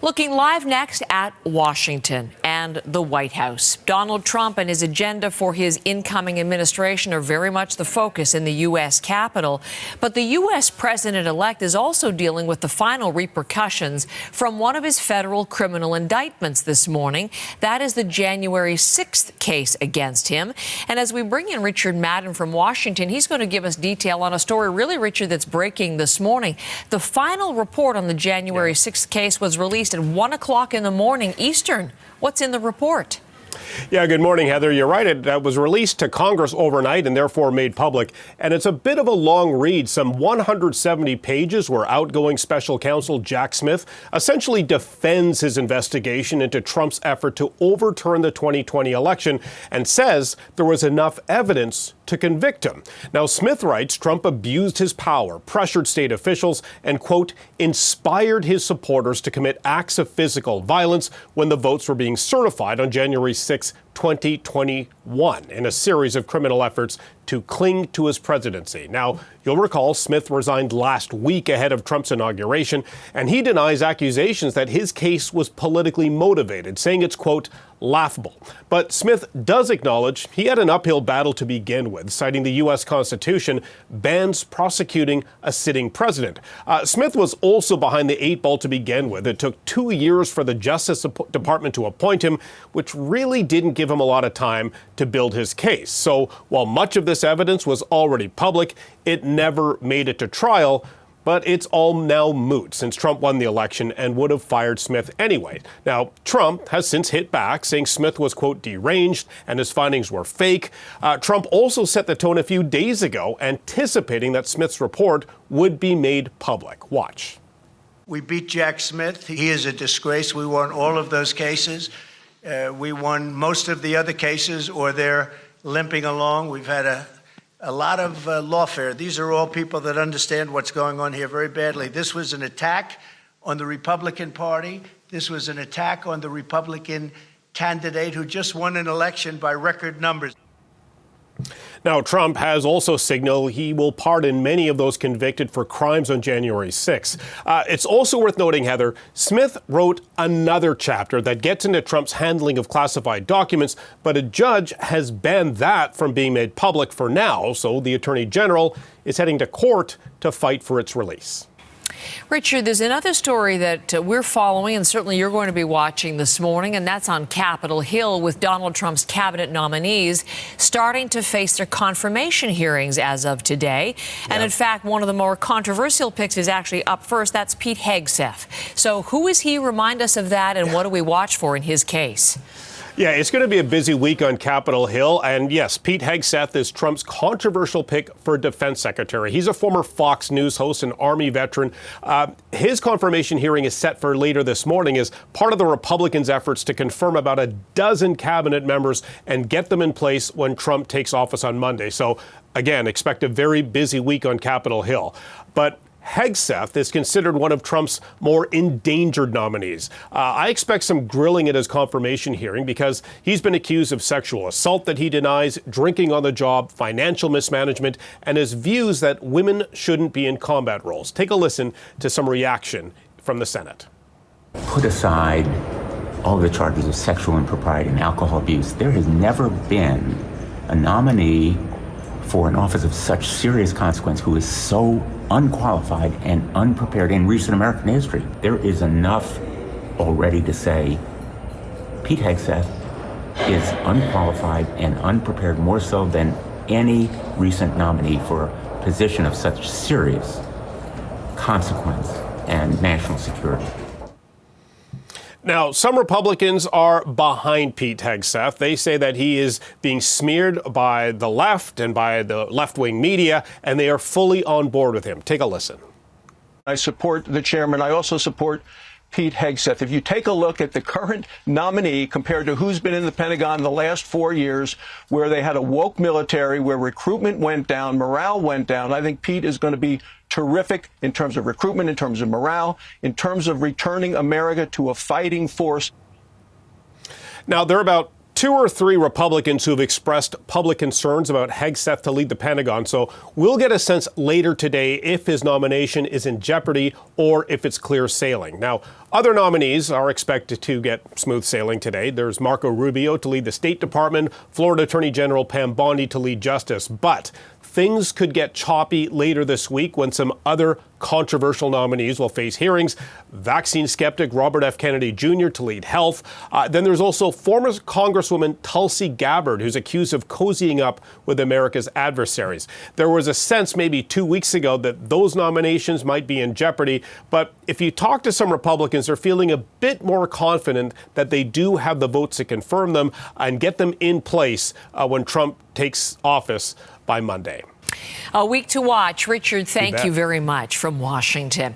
Looking live next at Washington and the White House. Donald Trump and his agenda for his incoming administration are very much the focus in the U.S. Capitol. But the U.S. president-elect is also dealing with the final repercussions from one of his federal criminal indictments this morning. That is the January 6th case against him. And as we bring in Richard Madden from Washington, he's going to give us detail on a story, really, Richard, that's breaking this morning. The final report on the January 6th case was released at 1 o'clock in the morning Eastern. What's in the report? Yeah, good morning, Heather. You're right. It was released to Congress overnight and therefore made public. And it's a bit of a long read, some 170 pages, where outgoing special counsel Jack Smith essentially defends his investigation into Trump's effort to overturn the 2020 election and says there was enough evidence to convict him. Now, Smith writes Trump abused his power, pressured state officials, and, quote, inspired his supporters to commit acts of physical violence when the votes were being certified on January 6, 2021, in a series of criminal efforts to cling to his presidency. Now, you'll recall Smith resigned last week ahead of Trump's inauguration, and he denies accusations that his case was politically motivated, saying it's, quote, laughable. But Smith does acknowledge he had an uphill battle to begin with, citing the U.S. Constitution bans prosecuting a sitting president. Smith was also behind the 8 ball to begin with. It took 2 years for the Justice Department to appoint him, which really didn't give him a lot of time to build his case. So while much of this evidence was already public, it never made it to trial. But it's all now moot since Trump won the election and would have fired Smith anyway. Now, Trump has since hit back, saying Smith was, quote, deranged and his findings were fake. Trump also set the tone a few days ago, anticipating that Smith's report would be made public. Watch. We beat Jack Smith. He is a disgrace. We won all of those cases. We won most of the other cases, or they're limping along. We've had a lot of lawfare. These are all people that understand what's going on here very badly. This was an attack on the Republican Party. This was an attack on the Republican candidate who just won an election by record numbers. Now, Trump has also signaled he will pardon many of those convicted for crimes on January 6th. It's also worth noting, Heather, Smith wrote another chapter that gets into Trump's handling of classified documents, but a judge has banned that from being made public for now, so the Attorney General is heading to court to fight for its release. Richard, there's another story that we're following, and certainly you're going to be watching this morning, and that's on Capitol Hill, with Donald Trump's cabinet nominees starting to face their confirmation hearings as of today. Yep. And in fact, one of the more controversial picks is actually up first. That's Pete Hegseth. So who is he? Remind us of that, and what do we watch for in his case? Yeah, it's going to be a busy week on Capitol Hill. And yes, Pete Hegseth is Trump's controversial pick for defense secretary. He's a former Fox News host and Army veteran. His confirmation hearing is set for later this morning as part of the Republicans' efforts to confirm about a dozen cabinet members and get them in place when Trump takes office on Monday. So again, expect a very busy week on Capitol Hill. But Hegseth is considered one of Trump's more endangered nominees. I expect some grilling at his confirmation hearing because he's been accused of sexual assault that he denies, drinking on the job, financial mismanagement, and his views that women shouldn't be in combat roles. Take a listen to some reaction from the Senate. Put aside all the charges of sexual impropriety and alcohol abuse. There has never been a nominee for an office of such serious consequence who is so unqualified and unprepared in recent American history. There is enough already to say Pete Hegseth is unqualified and unprepared, more so than any recent nominee for a position of such serious consequence and national security. Now, some Republicans are behind Pete Hegseth. They say that he is being smeared by the left and by the left-wing media, and they are fully on board with him. Take a listen. I support the chairman. I also support Pete Hegseth. If you take a look at the current nominee compared to who's been in the Pentagon the last 4 years, where they had a woke military, where recruitment went down, morale went down, I think Pete is going to be terrific in terms of recruitment, in terms of morale, in terms of returning America to a fighting force. Now, there are about 2 or 3 Republicans who have expressed public concerns about Hegseth to lead the Pentagon. So we'll get a sense later today if his nomination is in jeopardy or if it's clear sailing. Now, other nominees are expected to get smooth sailing today. There's Marco Rubio to lead the State Department, Florida Attorney General Pam Bondi to lead Justice. But things could get choppy later this week when some other controversial nominees will face hearings. Vaccine skeptic Robert F. Kennedy Jr. to lead Health. Then there's also former Congresswoman Tulsi Gabbard, who's accused of cozying up with America's adversaries. There was a sense maybe 2 weeks ago that those nominations might be in jeopardy. But if you talk to some Republicans, they're feeling a bit more confident that they do have the votes to confirm them and get them in place when Trump takes office by Monday. A week to watch. Richard, thank you very much from Washington.